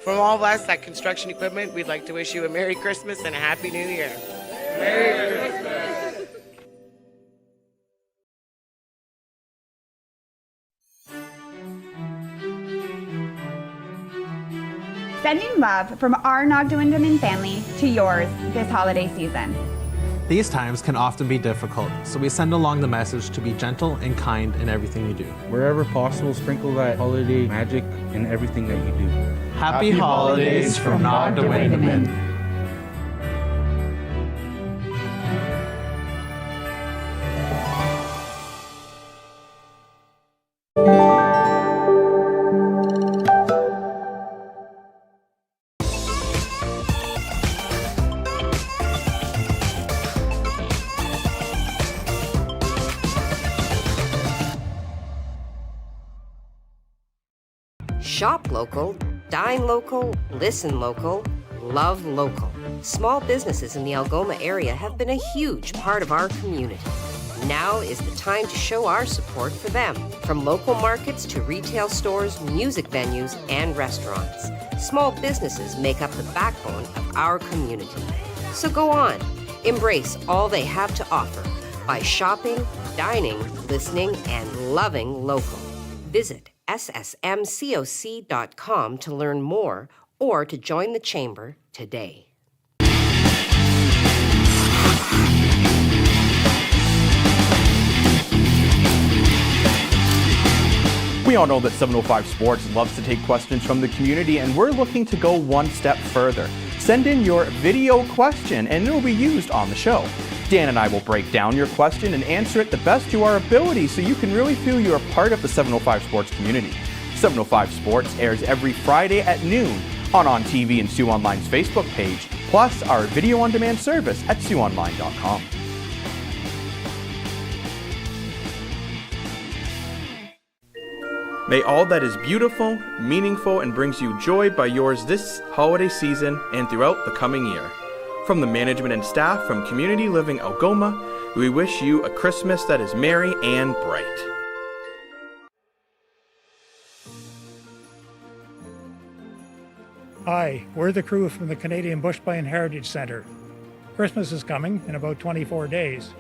From all of us at Construction Equipment, we'd like to wish you a Merry Christmas and a Happy New Year. Merry Christmas! Sending love from our Nogdawindaman family to yours this holiday season. These times can often be difficult, so we send along the message to be gentle and kind in everything you do. Wherever possible, sprinkle that holiday magic in everything that you do. Happy holidays from Nogdawindaman. Shop local, dine local, listen local, love local. Small businesses in the Algoma area have been a huge part of our community. Now is the time to show our support for them. From local markets to retail stores, music venues, and restaurants. Small businesses make up the backbone of our community. So go on, embrace all they have to offer by shopping, dining, listening, and loving local. Visit ssmcoc.com to learn more or to join the Chamber today. We all know that 705 Sports loves to take questions from the community, and we're looking to go one step further. Send in your video question and it will be used on the show. Dan and I will break down your question and answer it the best to our ability so you can really feel you're a part of the 705 Sports community. 705 Sports airs every Friday at noon on TV and Sioux Online's Facebook page, plus our video on demand service at SiouxOnline.com. May all that is beautiful, meaningful, and brings you joy by yours this holiday season and throughout the coming year. From the management and staff from Community Living Algoma, we wish you a Christmas that is merry and bright. Hi, we're the crew from the Canadian Bushpine Heritage Centre. Christmas is coming in about 24 days.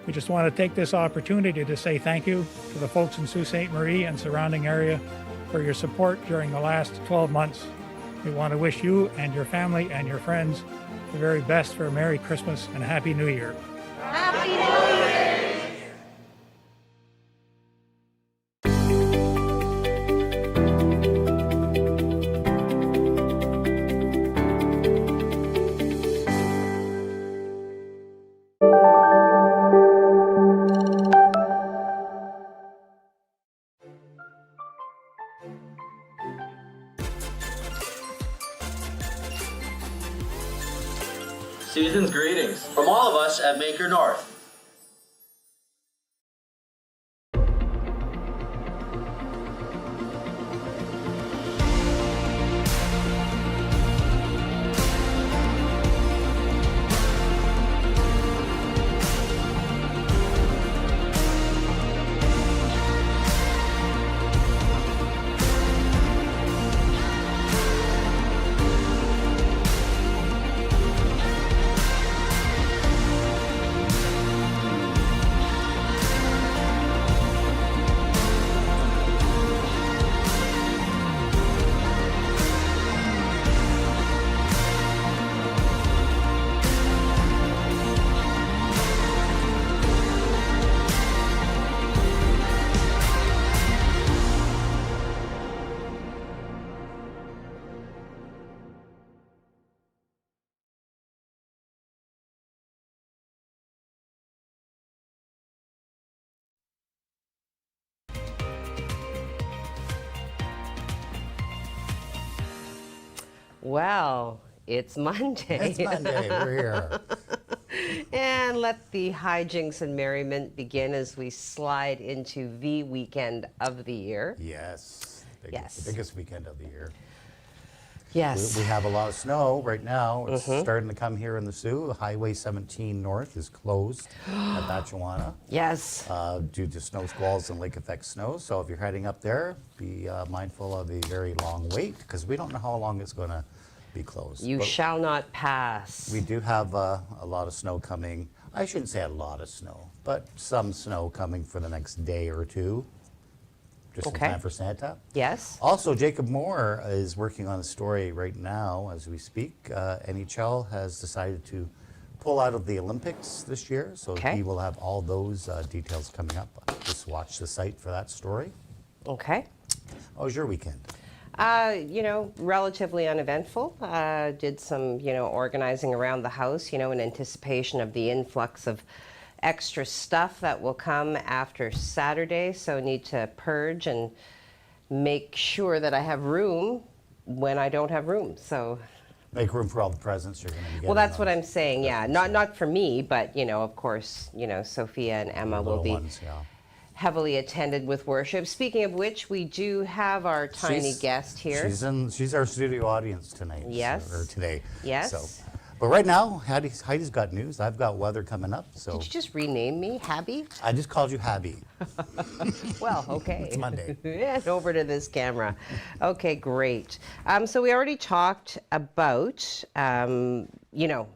We just want to take this opportunity to say thank you to the folks in Sault Ste. Marie and surrounding area for your support during the last 12 months. We want to wish you and your family and your friends the very best for a Merry Christmas and a Happy New Year. Happy New Year! Season's greetings from all of us at Maker North. Well, it's Monday. It's Monday, we're here. And let the hijinks and merriment begin as we slide into the weekend of the year. Yes. Yes. The biggest weekend of the year. Yes. We have a lot of snow right now. It's starting to come here in the Sioux. Highway 17 North is closed at Batchewana. Yes. Due to snow squalls and lake effect snow. So if you're heading up there, be mindful of the very long wait because we don't know how long it's going to be closed. You But shall not pass. we do have a lot of snow coming. I shouldn't say a lot of snow, but some snow coming for the next day or two. Just in time for Santa. Yes. Also, Jacob Moore is working on a story right now as we speak. NHL has decided to pull out of the Olympics this year, so he will have all those details coming up. Just watch the site for that story. Okay. How was your weekend? You know, relatively uneventful. Did some, you know, organizing around the house, you know, in anticipation of the influx of extra stuff that will come after Saturday. So need to purge and make sure that I have room when I don't have room. So make room for all the presents you're going to be getting. Well, that's what I'm saying. Yeah, not for me, but you know, of course, you know, Sophia and Emma will be heavily attended with worship. Speaking of which, we do have our tiny guest here. She's our studio audience tonight. Yes. Or today. Yes. So, but right now, Heidi's got news. I've got weather coming up. So. Did you just rename me, Habby? I just called you Habby. Well, okay. It's Monday. And over to this camera. Okay, great. So we already talked about, you know,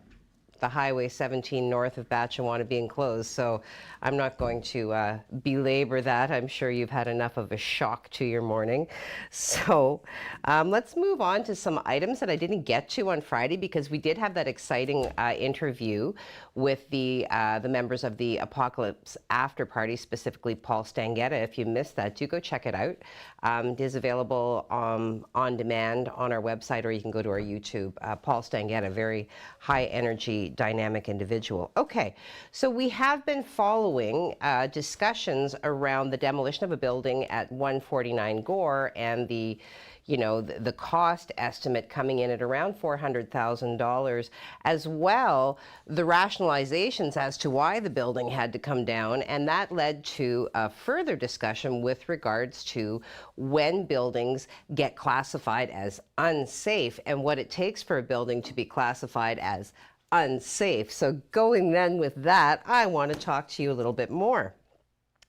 the Highway 17 north of Batchewana being closed, so I'm not going to belabor that. I'm sure you've had enough of a shock to your morning. So let's move on to some items that I didn't get to on Friday because we did have that exciting interview with the members of the Apocalypse After Party, specifically Paul Stangetta. If you missed that, do go check it out. It is available on demand on our website, or you can go to our YouTube. Paul Stangetta, very high energy, dynamic individual. Okay, so we have been following discussions around the demolition of a building at 149 Gore and the, you know, the cost estimate coming in at around $400,000, as well the rationalizations as to why the building had to come down, and that led to a further discussion with regards to when buildings get classified as unsafe and what it takes for a building to be classified as unsafe. So going then with that, I want to talk to you a little bit more.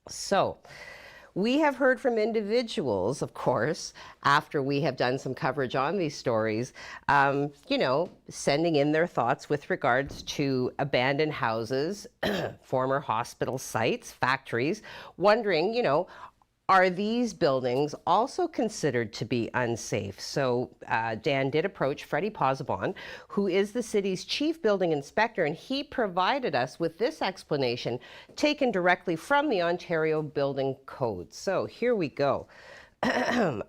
So we have heard from individuals, of course, after we have done some coverage on these stories, you know, sending in their thoughts with regards to abandoned houses, former hospital sites, factories, wondering, you know, are these buildings also considered to be unsafe? So Dan did approach Freddie Posabon, who is the city's chief building inspector, and he provided us with this explanation taken directly from the Ontario Building Code. So here we go.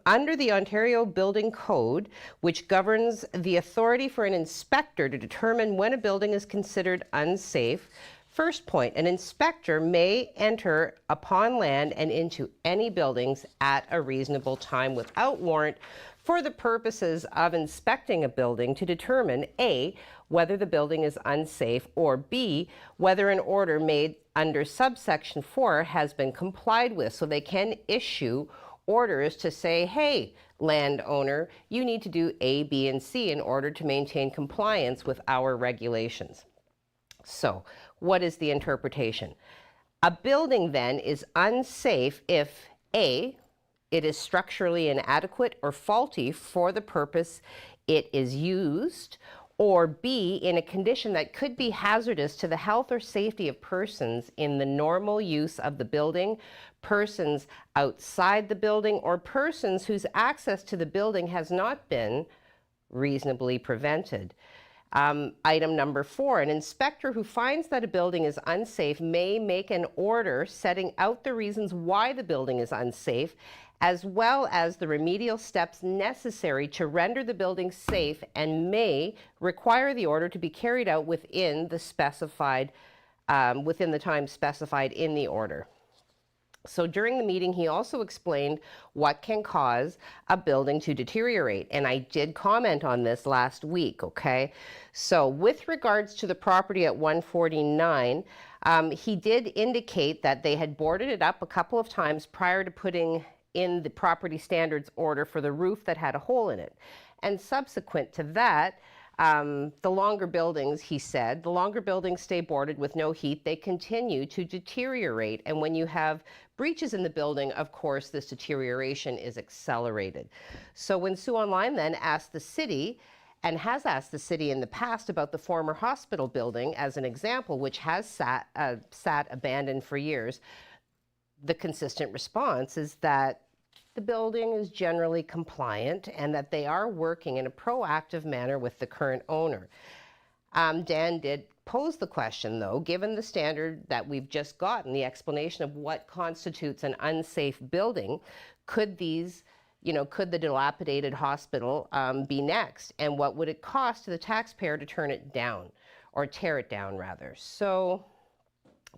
Under the Ontario Building Code, which governs the authority for an inspector to determine when a building is considered unsafe, first point, an inspector may enter upon land and into any buildings at a reasonable time without warrant for the purposes of inspecting a building to determine A, whether the building is unsafe, or B, whether an order made under subsection 4 has been complied with. So they can issue orders to say, hey, landowner, you need to do A, B, and C in order to maintain compliance with our regulations. So what is the interpretation? A building then is unsafe if A, it is structurally inadequate or faulty for the purpose it is used, or B, in a condition that could be hazardous to the health or safety of persons in the normal use of the building, persons outside the building, or persons whose access to the building has not been reasonably prevented. Item number 4, an inspector who finds that a building is unsafe may make an order setting out the reasons why the building is unsafe, as well as the remedial steps necessary to render the building safe, and may require the order to be carried out within the time specified in the order. So during the meeting, he also explained what can cause a building to deteriorate. And I did comment on this last week, okay? So with regards to the property at 149, he did indicate that they had boarded it up a couple of times prior to putting in the property standards order for the roof that had a hole in it. And subsequent to that, the longer buildings, he said, the longer buildings stay boarded with no heat, they continue to deteriorate. And when you have breaches in the building, of course, this deterioration is accelerated. So when Sioux Online then asked the city, and has asked the city in the past about the former hospital building as an example, which has sat abandoned for years, the consistent response is that the building is generally compliant and that they are working in a proactive manner with the current owner. Dan did pose the question, though, given the standard that we've just gotten, the explanation of what constitutes an unsafe building, could these, could the dilapidated hospital be next? And what would it cost to the taxpayer to turn it down, or tear it down, rather? So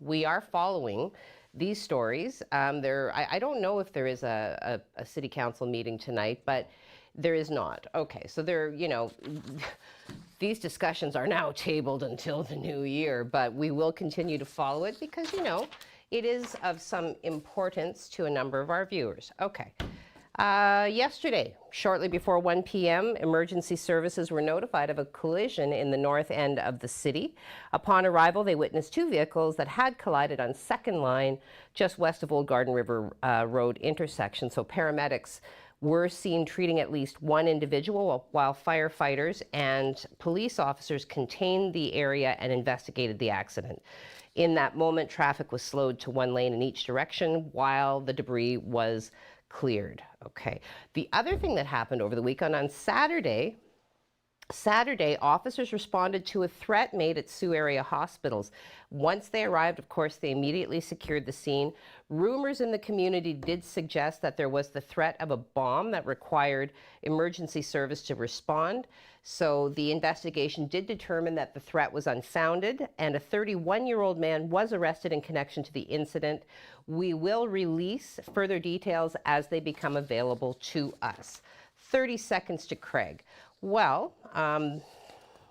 we are following these stories. I don't know if there is a city council meeting tonight, but there is not. Okay, so these discussions are now tabled until the new year, but we will continue to follow it because, it is of some importance to a number of our viewers. Okay. Yesterday, shortly before 1 p.m., emergency services were notified of a collision in the north end of the city. Upon arrival, they witnessed two vehicles that had collided on Second Line, just west of Old Garden River Road intersection. So paramedics were seen treating at least one individual while firefighters and police officers contained the area and investigated the accident. In that moment, traffic was slowed to one lane in each direction while the debris was cleared. Okay. The other thing that happened over the weekend on Saturday, officers responded to a threat made at Sioux area hospitals. Once they arrived, of course, they immediately secured the scene. Rumors in the community did suggest that there was the threat of a bomb that required emergency service to respond. So the investigation did determine that the threat was unfounded, and a 31-year-old man was arrested in connection to the incident. We will release further details as they become available to us. 30 seconds to Craig. Well,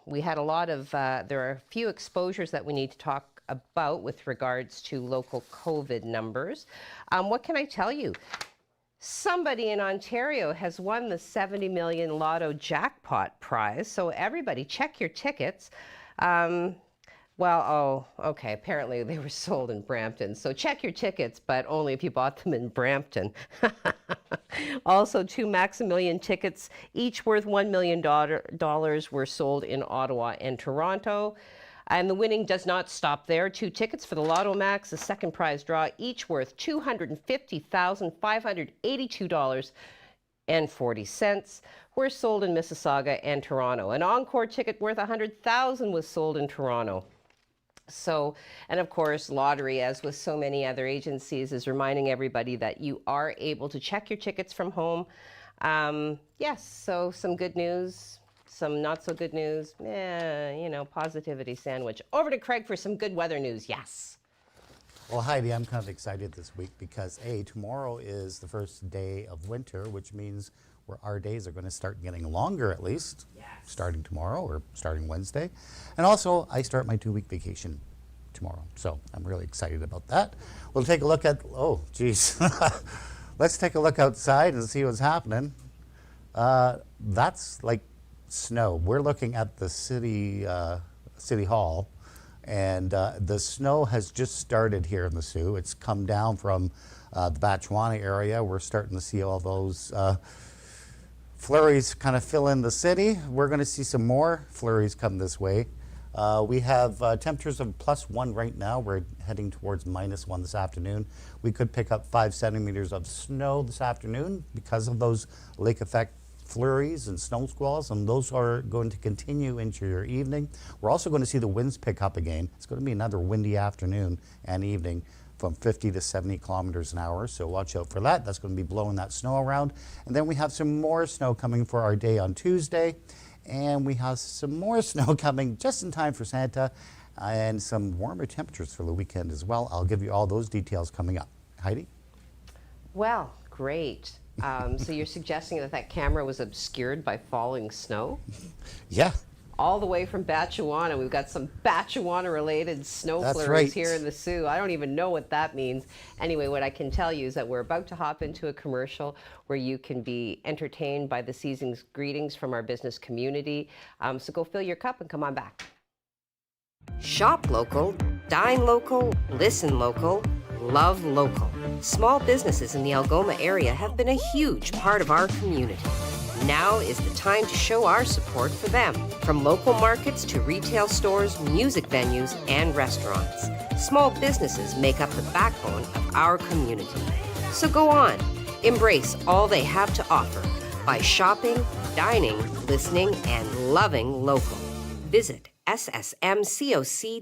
we had a lot of, there are a few exposures that we need to talk about with regards to local COVID numbers. What can I tell you? Somebody in Ontario has won the 70 million Lotto Jackpot prize, so everybody check your tickets. Okay, apparently they were sold in Brampton, so check your tickets, but only if you bought them in Brampton. Also, 2 Maximilian tickets, each worth $1 million, were sold in Ottawa and Toronto. And the winning does not stop there. 2 tickets for the Lotto Max, the second prize draw, each worth $250,582.40, were sold in Mississauga and Toronto. An encore ticket worth $100,000 was sold in Toronto. So, and of course, lottery, as with so many other agencies, is reminding everybody that you are able to check your tickets from home. Yes, so some good news, some not so good news, positivity sandwich. Over to Craig for some good weather news, yes. Well, Heidi, I'm kind of excited this week because tomorrow is the first day of winter, which means our days are going to start getting longer, at least, starting tomorrow or starting Wednesday. And also, I start my 2-week vacation tomorrow, so I'm really excited about that. We'll take a look at, let's take a look outside and see what's happening. That's like snow. We're looking at the city hall, and the snow has just started here in the Sioux. It's come down from the Batchewana area. We're starting to see all those flurries kind of fill in the city. We're going to see some more flurries come this way. We have temperatures of +1 right now. We're heading towards -1 this afternoon. We could pick up 5 centimeters of snow this afternoon because of those lake effect flurries and snow squalls, and those are going to continue into your evening. We're also going to see the winds pick up again. It's going to be another windy afternoon and evening from 50 to 70 kilometers an hour, so watch out for that. That's going to be blowing that snow around. And then we have some more snow coming for our day on Tuesday, and we have some more snow coming just in time for Santa, and some warmer temperatures for the weekend as well. I'll give you all those details coming up. Heidi? Well, great. So you're suggesting that camera was obscured by falling snow? Yeah. all the way from Batchewana. We've got some Batchewana-related snow That's flurries right. here in the Soo. I don't even know what that means. Anyway, what I can tell you is that we're about to hop into a commercial where you can be entertained by the season's greetings from our business community. So go fill your cup and come on back. Shop local, dine local, listen local, love local. Small businesses in the Algoma area have been a huge part of our community. Now is the time to show our support for them. From local markets to retail stores, music venues, and restaurants. Small businesses make up the backbone of our community. So go on, embrace all they have to offer by shopping, dining, listening, and loving local. Visit ssmcoc.com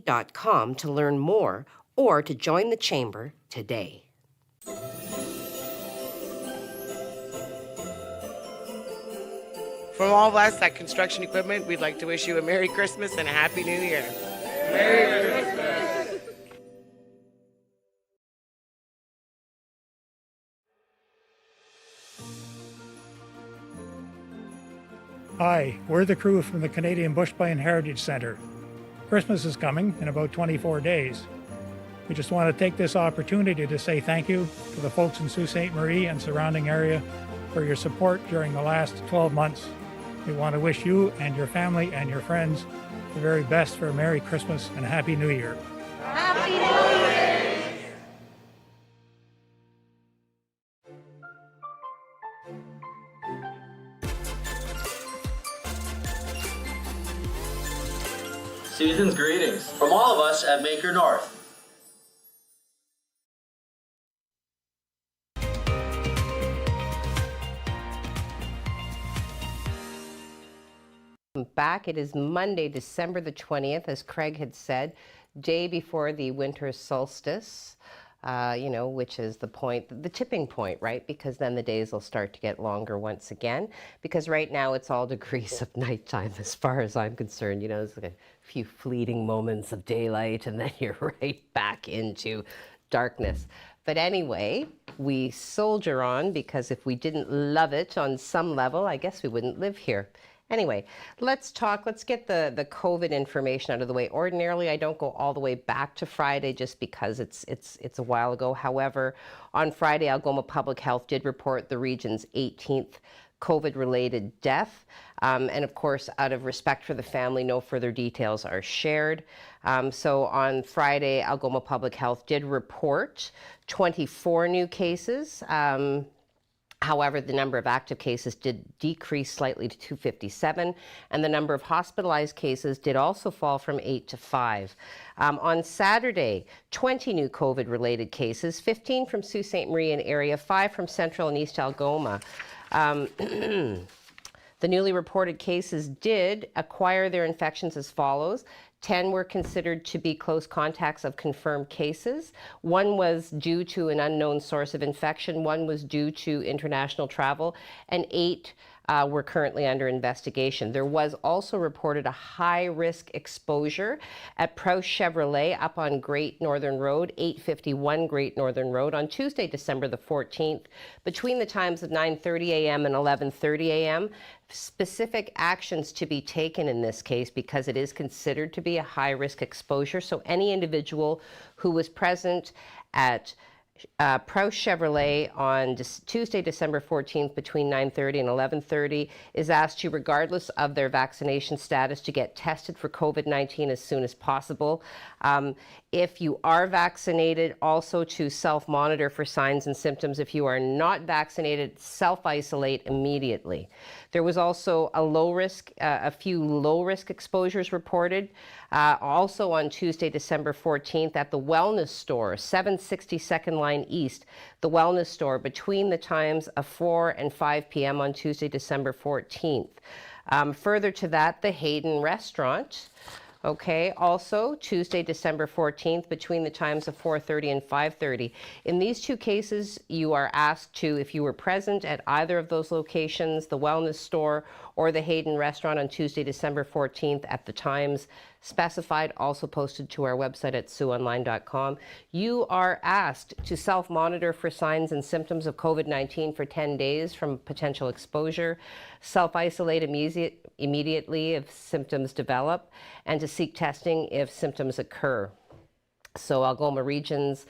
to learn more or to join the chamber today. From all of us at Construction Equipment, we'd like to wish you a Merry Christmas and a Happy New Year. Merry Christmas! Hi, we're the crew from the Canadian Bushbine Heritage Centre. Christmas is coming in about 24 days. We just want to take this opportunity to say thank you to the folks in Sault Ste. Marie and surrounding area for your support during the last 12 months. We want to wish you and your family and your friends the very best for a Merry Christmas and a Happy New Year. Happy New Year! Season's greetings from all of us at Maker North. Back. It is Monday, December the 20th, as Craig had said, day before the winter solstice, which is the tipping point, right? Because then the days will start to get longer once again. Because right now it's all degrees of nighttime as far as I'm concerned. It's like a few fleeting moments of daylight and then you're right back into darkness. But anyway, we soldier on because if we didn't love it on some level, I guess we wouldn't live here. Anyway, let's get the COVID information out of the way. Ordinarily, I don't go all the way back to Friday just because it's a while ago. However, on Friday, Algoma Public Health did report the region's 18th COVID-related death. And of course, out of respect for the family, no further details are shared. So on Friday, Algoma Public Health did report 24 new cases. However, the number of active cases did decrease slightly to 257, and the number of hospitalized cases did also fall from 8 to 5. On Saturday, 20 new COVID-related cases, 15 from Sault Ste. Marie and area, 5 from Central and East Algoma. The newly reported cases did acquire their infections as follows. 10 were considered to be close contacts of confirmed cases. 1 was due to an unknown source of infection. 1 was due to international travel. And 8 were currently under investigation. There was also reported a high-risk exposure at Prowse Chevrolet up on Great Northern Road, 851 Great Northern Road, on Tuesday, December the 14th, between the times of 9:30 a.m. and 11:30 a.m. Specific actions to be taken in this case because it is considered to be a high-risk exposure. So any individual who was present at Prowse Chevrolet on Tuesday, December 14th between 9:30 and 11:30 is asked to, regardless of their vaccination status, to get tested for COVID-19 as soon as possible. If you are vaccinated, also to self-monitor for signs and symptoms. If you are not vaccinated, self-isolate immediately. There was also a few low-risk exposures reported. Also on Tuesday, December 14th at the Wellness Store, 760 Second Line East, the Wellness Store, between the times of 4 and 5 p.m. on Tuesday, December 14th. Further to that, the Hayden Restaurant. Okay, also Tuesday, December 14th, between the times of 4:30 and 5:30. In these two cases, you are asked to, if you were present at either of those locations, the Wellness Store or the Hayden Restaurant on Tuesday, December 14th, at the times specified, also posted to our website at siouxonline.com. You are asked to self-monitor for signs and symptoms of COVID-19 for 10 days from potential exposure, self-isolate immediately if symptoms develop, and to seek testing if symptoms occur. So Algoma regions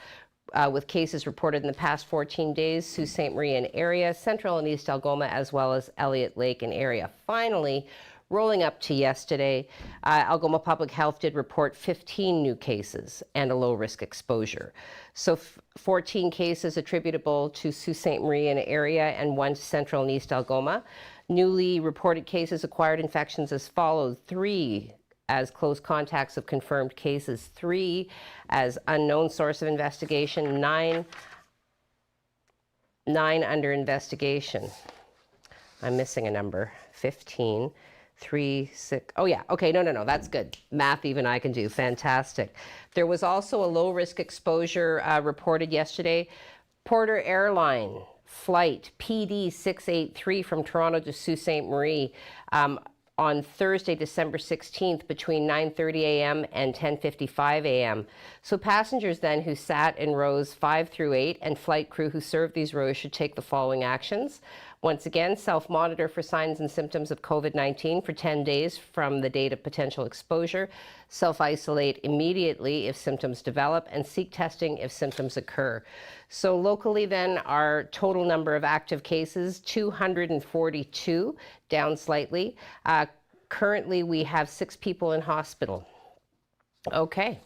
with cases reported in the past 14 days, Sault Ste. Marie and area, Central and East Algoma, as well as Elliott Lake and area. Finally, rolling up to yesterday, Algoma Public Health did report 15 new cases and a low-risk exposure. So 14 cases attributable to Sault Ste. Marie and area and 1 to Central and East Algoma. Newly reported cases acquired infections as follows: 3 as close contacts of confirmed cases, 3 as unknown source of investigation, 9 under investigation. I'm missing a number. 15, 3, 6. Oh yeah, okay, no, that's good. Math even I can do, fantastic. There was also a low risk exposure reported yesterday. Porter Airline flight PD 683 from Toronto to Sault Ste. Marie on Thursday, December 16th between 9:30 a.m. and 10:55 a.m. So passengers then who sat in rows 5 through 8 and flight crew who served these rows should take the following actions. Once again, self-monitor for signs and symptoms of COVID-19 for 10 days from the date of potential exposure, self-isolate immediately if symptoms develop, and seek testing if symptoms occur. So locally then, our total number of active cases, 242, down slightly. Currently, we have 6 people in hospital. Okay.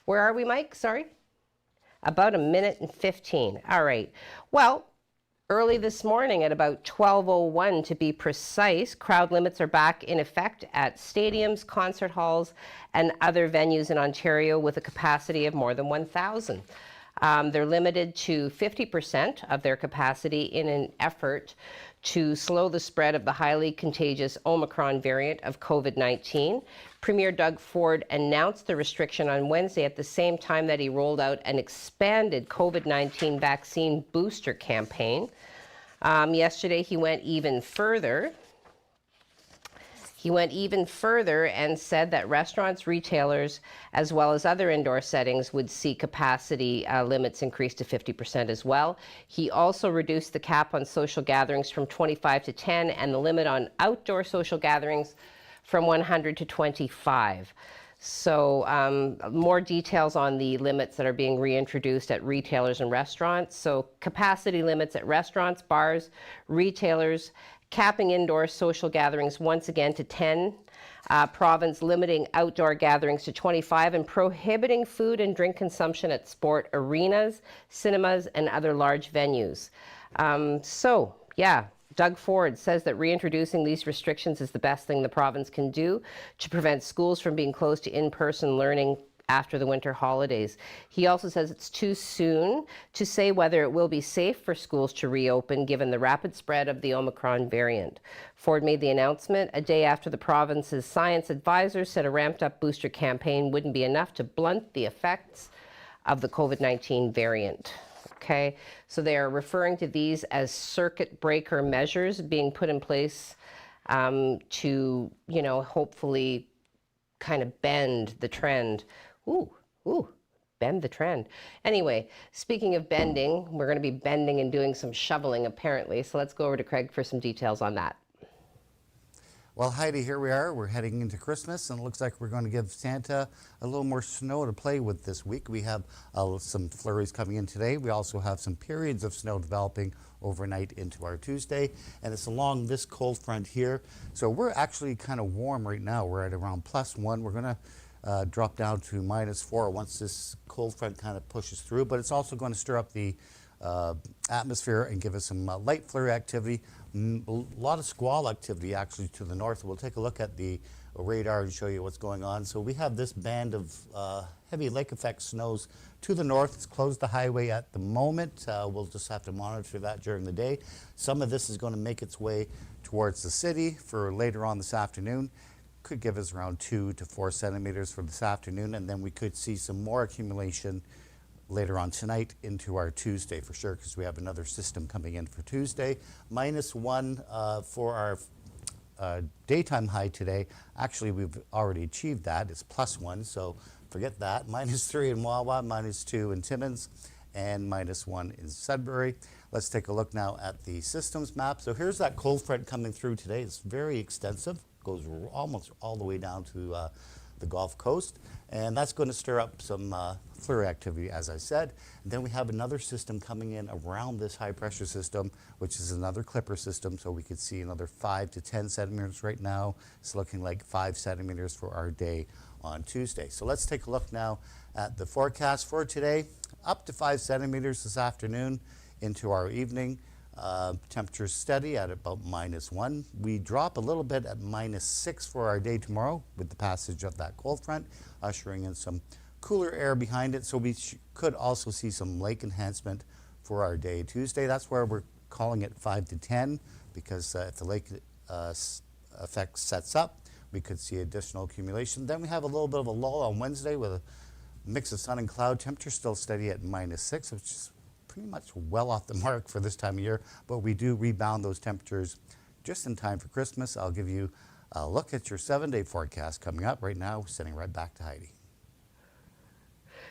Where are we, Mike? Sorry? About 1 minute and 15. All right. Well, early this morning at about 12:01 to be precise, crowd limits are back in effect at stadiums, concert halls, and other venues in Ontario with a capacity of more than 1,000. They're limited to 50% of their capacity in an effort to slow the spread of the highly contagious Omicron variant of COVID-19. Premier Doug Ford announced the restriction on Wednesday at the same time that he rolled out an expanded COVID-19 vaccine booster campaign. Yesterday, he went even further. He went even further and said that restaurants, retailers, as well as other indoor settings would see capacity limits increased to 50% as well. He also reduced the cap on social gatherings from 25 to 10 and the limit on outdoor social gatherings from 100 to 25. So more details on the limits that are being reintroduced at retailers and restaurants. So capacity limits at restaurants, bars, retailers, capping indoor social gatherings once again to 10, province limiting outdoor gatherings to 25, and prohibiting food and drink consumption at sport arenas, cinemas, and other large venues. Doug Ford says that reintroducing these restrictions is the best thing the province can do to prevent schools from being closed to in-person learning after the winter holidays. He also says it's too soon to say whether it will be safe for schools to reopen given the rapid spread of the Omicron variant. Ford made the announcement a day after the province's science advisors said a ramped-up booster campaign wouldn't be enough to blunt the effects of the COVID-19 variant. Okay, so they are referring to these as circuit breaker measures being put in place to, hopefully kind of bend the trend. Bend the trend. Anyway, speaking of bending, we're going to be bending and doing some shoveling apparently. So let's go over to Craig for some details on that. Well, Heidi, here we are. We're heading into Christmas, and it looks like we're going to give Santa a little more snow to play with this week. We have some flurries coming in today. We also have some periods of snow developing overnight into our Tuesday, and it's along this cold front here. So we're actually kind of warm right now. We're at around +1. We're going to drop down to -4 once this cold front kind of pushes through, but it's also going to stir up the atmosphere and give us some light flurry activity. A lot of squall activity actually to the north. We'll take a look at the radar and show you what's going on. So we have this band of heavy lake effect snows to the north. It's closed the highway at the moment. We'll just have to monitor that during the day. Some of this is going to make its way towards the city for later on this afternoon. Could give us around 2 to 4 centimeters for this afternoon, and then we could see some more accumulation later on tonight into our Tuesday for sure, because we have another system coming in for Tuesday. -1 for our daytime high today, actually we've already achieved that. It's +1, so forget that. -3 in Wawa, -2 in Timmins, and -1 in Sudbury. Let's take a look now at the systems map. So here's that cold front coming through today. It's very extensive, goes almost all the way down to the Gulf Coast, and that's going to stir up some flurry activity, as I said. And then we have another system coming in around this high pressure system, which is another clipper system, so we could see another 5 to 10 centimeters right now. It's looking like 5 centimeters for our day on Tuesday. So let's take a look now at the forecast for today. Up to 5 centimeters this afternoon into our evening. Temperatures steady at about -1. We drop a little bit at -6 for our day tomorrow with the passage of that cold front, ushering in some cooler air behind it. So we could also see some lake enhancement for our day Tuesday. That's where we're calling it 5 to 10, because if the lake effect sets up, we could see additional accumulation. Then we have a little bit of a lull on Wednesday with a mix of sun and cloud. Temperature still steady at -6, which is pretty much well off the mark for this time of year, but we do rebound those temperatures just in time for Christmas. I'll give you a look at your 7-day forecast coming up right now, sending right back to Heidi.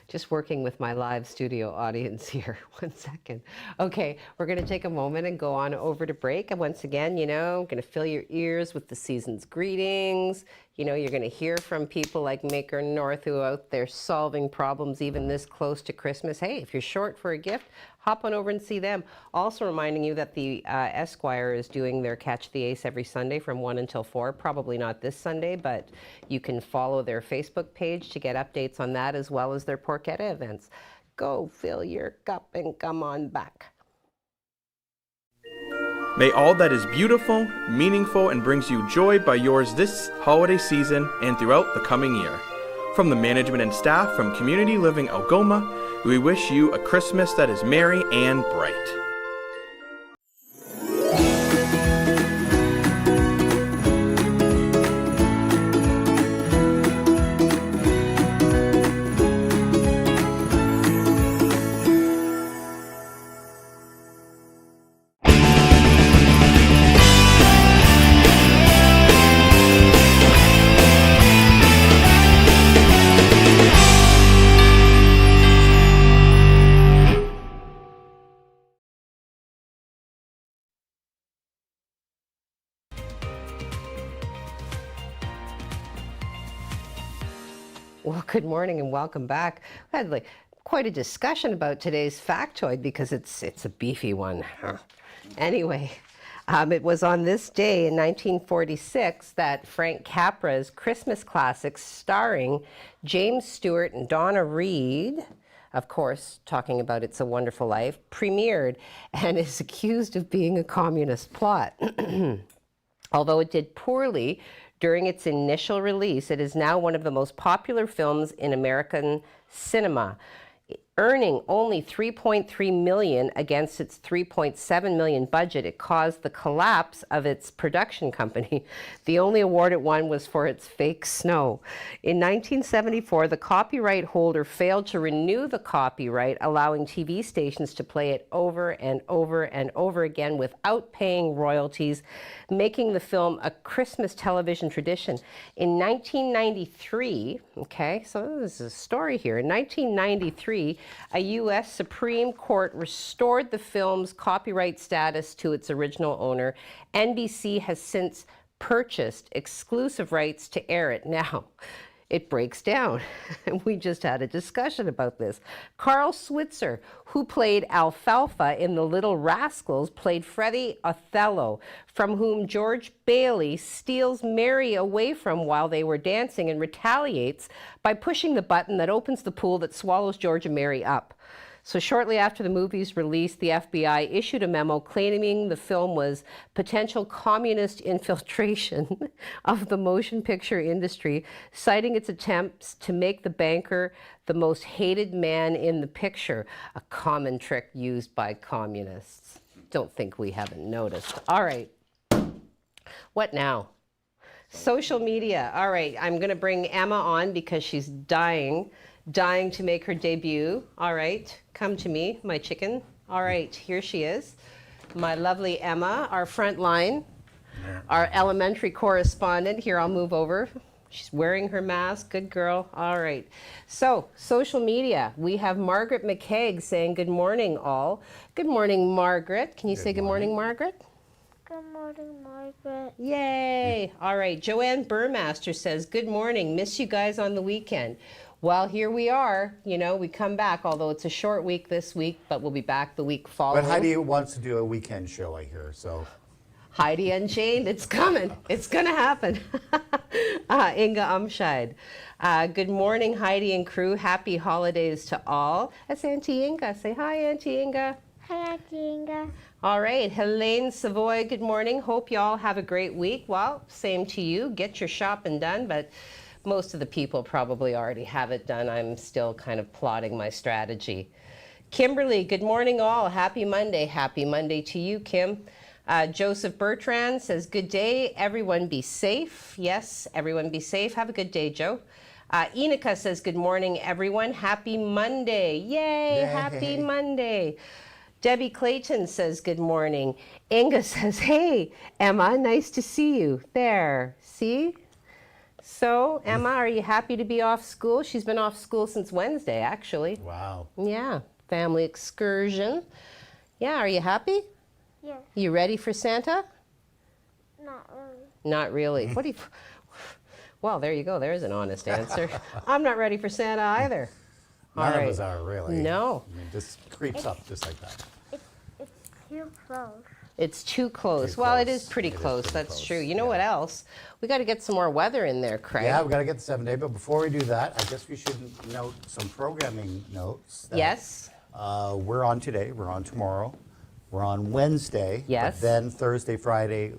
Just working with my live studio audience here. 1 second. Okay, we're going to take a moment and go on over to break. And once again, you know, I'm going to fill your ears with the season's greetings. You know, you're going to hear from people like Maker North who are out there solving problems even this close to Christmas. Hey, if you're short for a gift, hop on over and see them. Also reminding you that the Esquire is doing their Catch the Ace every Sunday from 1 until 4. Probably not this Sunday, but you can follow their Facebook page to get updates on that, as well as their Porchetta events. Go fill your cup and come on back. May all that is beautiful, meaningful, and brings you joy by yours this holiday season and throughout the coming year. From the management and staff from Community Living Algoma, we wish you a Christmas that is merry and bright. Well, good morning and welcome back. I had quite a discussion about today's factoid because it's a beefy one. Anyway, it was on this day in 1946 that Frank Capra's Christmas classic starring James Stewart and Donna Reed, of course, talking about It's a Wonderful Life, premiered and is accused of being a communist plot. Although it did poorly during its initial release, it is now one of the most popular films in American cinema, earning only $3.3 million against its $3.7 million budget. It caused the collapse of its production company. The only award it won was for its fake snow. In 1974, the copyright holder failed to renew the copyright, allowing TV stations to play it over and over and over again without paying royalties, making the film a Christmas television tradition. In 1993, okay, so this is a story here. In 1993, a U.S. Supreme Court restored the film's copyright status to its original owner. NBC has since purchased exclusive rights to air it. Now, it breaks down. We just had a discussion about this. Carl Switzer, who played Alfalfa in The Little Rascals, played Freddie Othello, from whom George Bailey steals Mary away from while they were dancing and retaliates by pushing the button that opens the pool that swallows George and Mary up. So shortly after the movie's release, the FBI issued a memo claiming the film was potential communist infiltration of the motion picture industry, citing its attempts to make the banker the most hated man in the picture, a common trick used by communists. Don't think we haven't noticed. All right, what now? Social media. All right, I'm going to bring Emma on because she's dying to make her debut. All right, come to me, my chicken. All right, here she is, my lovely Emma, our front line. Our elementary correspondent, here I'll move over. She's wearing her mask, good girl. All right. So, social media. We have Margaret McKeag saying good morning all. Good morning, Margaret. Can you say good morning, Margaret? Good morning, Margaret. Yay! All right, Joanne Burmaster says, good morning, miss you guys on the weekend. Well, here we are, you know, we come back, although it's a short week this week, but we'll be back the week following. But Heidi wants to do a weekend show, I hear, so. Heidi Unchained, it's coming. It's going to happen. Inga Umscheid. Good morning, Heidi and crew. Happy holidays to all. That's Auntie Inga. Say hi, Auntie Inga. Hi, Auntie Inga. All right, Helene Savoy, good morning. Hope you all have a great week. Well, same to you. Get your shopping done, but most of the people probably already have it done. I'm still kind of plotting my strategy. Kimberly, good morning all. Happy Monday. Happy Monday to you, Kim. Joseph Bertrand says, good day. Everyone be safe. Yes, everyone be safe. Have a good day, Joe. Enika says, good morning, everyone. Happy Monday. Yay. Happy Monday. Debbie Clayton says, good morning. Inga says, hey, Emma, nice to see you. There, see? So, Emma, are you happy to be off school? She's been off school since Wednesday, actually. Wow. Yeah, family excursion. Yeah, are you happy? Yes. You ready for Santa? Not really. Not really. What do you... Well, there you go. There's an honest answer. I'm not ready for Santa either. None of us are, really. No. I mean, just creeps up just like that. It's too close. It's too close. Too Well, it close. is pretty It is close. pretty That's close, true. You know yeah. what else? We got to get some more weather in there, Craig. Yeah, we got to get the 7-day, but before we do that, I guess we should note some programming notes. That, Yes. We're on today, we're on tomorrow, we're on Wednesday. Yes. But then Thursday, Friday,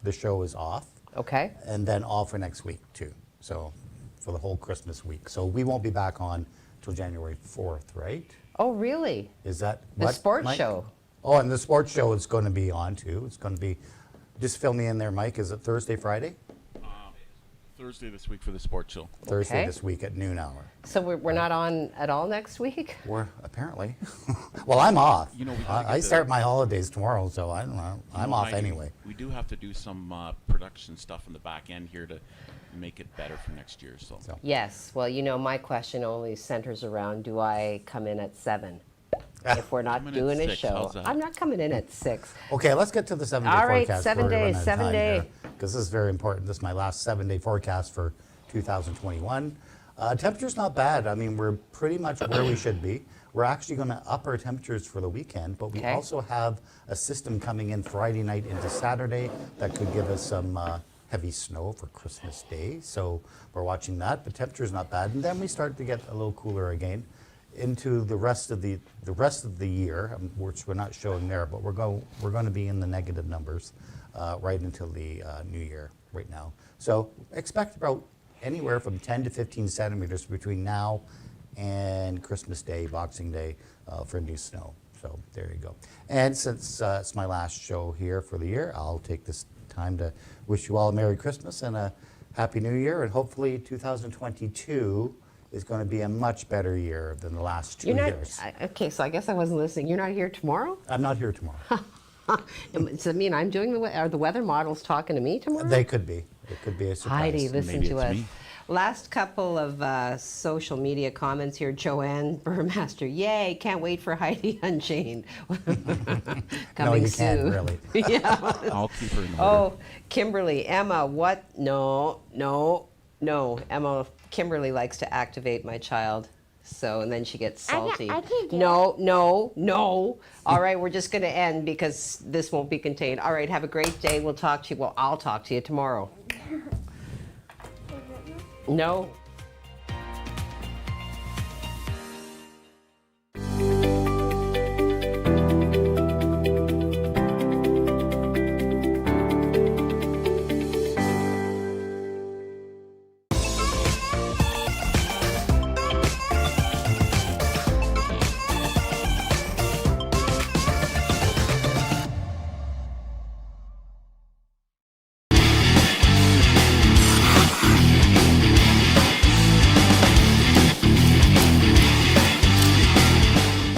the show is off. Okay. And then off for next week, too. So, for the whole Christmas week. So, we won't be back on till January 4th, right? Oh, really? Is that The what, sports Mike? show. Oh, and the sports show is going to be on, too. It's going to be, just fill me in there, Mike. Is it Thursday, Friday? Thursday this week for the sports show. Thursday Okay. this week at noon hour. So we're not on at all next week? We're apparently. Well, I'm off. You know, we gotta I get start my holidays tomorrow, so I don't know. I'm No, off Heidi, anyway. We do have to do some production stuff in the back end here to make it better for next year. So. Yes. Well, you know, my question only centers around, do I come in at 7? If we're not Come in at doing a 6, show. how's that? I'm not coming in at 6. Okay, let's get to the 7-day All right, forecast. 7 days, 7 day. Because this is very important. This is my last 7-day forecast for 2021. Temperature's not bad. I mean, we're pretty much where we should be. We're actually going to up our temperatures for the weekend, but we Okay. also have a system coming in Friday night into Saturday that could give us some heavy snow for Christmas Day. So we're watching that, but temperature's not bad. And then we start to get a little cooler again into the rest of the year, which we're not showing there, but we're going to be in the negative numbers right until the new year right now. So expect about anywhere from 10 to 15 centimeters between now and Christmas Day, Boxing Day, for new snow. So there you go. And since it's my last show here for the year, I'll take this time to wish you all a Merry Christmas and a Happy New Year, and hopefully 2022 is going to be a much better year than the last 2 years. Okay, so I guess I wasn't listening. You're not here tomorrow? I'm not here tomorrow. Does it mean I'm doing are the weather models talking to me tomorrow? They could be. It could be a surprise. Heidi, listen Maybe to it's us. me. Last couple of social media comments here. Joanne Burmaster, yay, can't wait for Heidi Unchained. No, you soon. can't really. Yeah. I'll keep her in order. Oh, Kimberly, Emma, what? No. Emma, Kimberly likes to activate my child. So, and then she gets salty. I can do No. All right, we're just going to end because this won't be contained. All right, have a great day. We'll talk to you. Well, I'll talk to you tomorrow. No.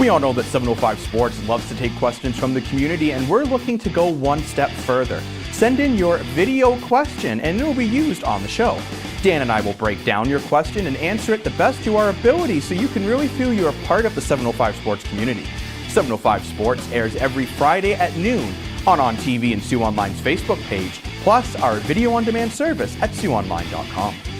We all know that 705 Sports loves to take questions from the community, and we're looking to go one step further. Send in your video question and it will be used on the show. Dan and I will break down your question and answer it the best to our ability so you can really feel you are part of the 705 Sports community. 705 Sports airs every Friday at noon on TV and Sioux Online's Facebook page, plus our video on demand service at SiouxOnline.com.